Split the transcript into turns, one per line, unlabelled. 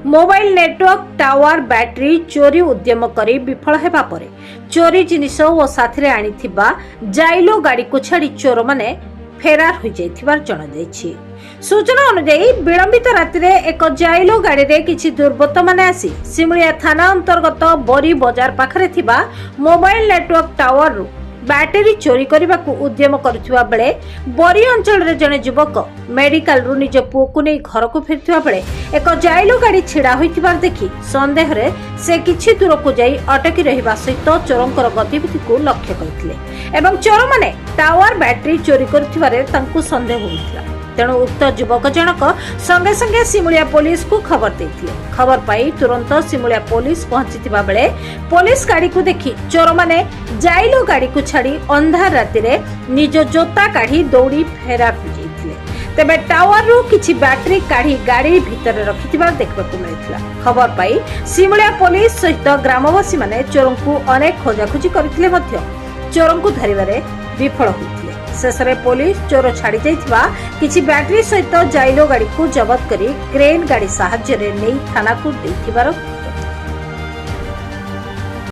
Mobile network tower battery चोरी उद्यम करी विफल हेबा परे चोरी जिनिस और साथी आनिथिबा जाइलो गाड़ी को छाड़ी चोर माने फेरार हो जाइथिबार जणा जायछि। सूचना अनुसार विलंबित राति रे एक जाइलो गाड़ी रे किछि दुर्बृत्त माने आसी सिमुलिया थाना अंतर्गत बरी बाजार पाखरे थिबा मोबाइल नेटवर्क टावर रु बैटरी चोरी करने को उद्यम करुवा बेले बरी अंचल रे जने युवक मेडिकल रु निज पुओ को नहीं घर को फेरुवा बेले एक जाइलो गाड़ी छिड़ा होइथिबार देखि संदेह रे से किछि दूर को जाई अटकी रहिबा सहित चोरंकर गतिविधि को लक्ष्य करथिले एवं चोर माने टावर बैटरी चोरी करथिबारे तांकु संदेह होइथिला। तेणु उक्त युवक जनक संगे संगे सिमुलिया पुलिस को खबर देथिले। खबर पाई तुरंत सिमुलिया पुलिस पहुंचीथिबा बेले पुलिस गाड़ी को देखि चोर माने जाइलो गाड़ी को छाड़ी अंधार राति रे निज जोता काढ़ी दौड़ी फेरार हो जाइथिले। तेबे टावर रु किछि बैटरी काढ़ी गाड़ी भितर रखिथिबा देखबाकू मिलिथिला। खबर पाई सिमुलिया पुलिस सहित ग्रामवासी माने चोरंकु अनेक खोजाखोजी करथिले मध्य चोरंकु धरिबारे विफल होइथिले। शेषरे पुलिस चोर छाड़ी जाइथिबा किछि बैटरी सहित जाइलो गाड़ी को जबत करी क्रेन गाड़ी साहाय्य रे नै थाना को देथिबार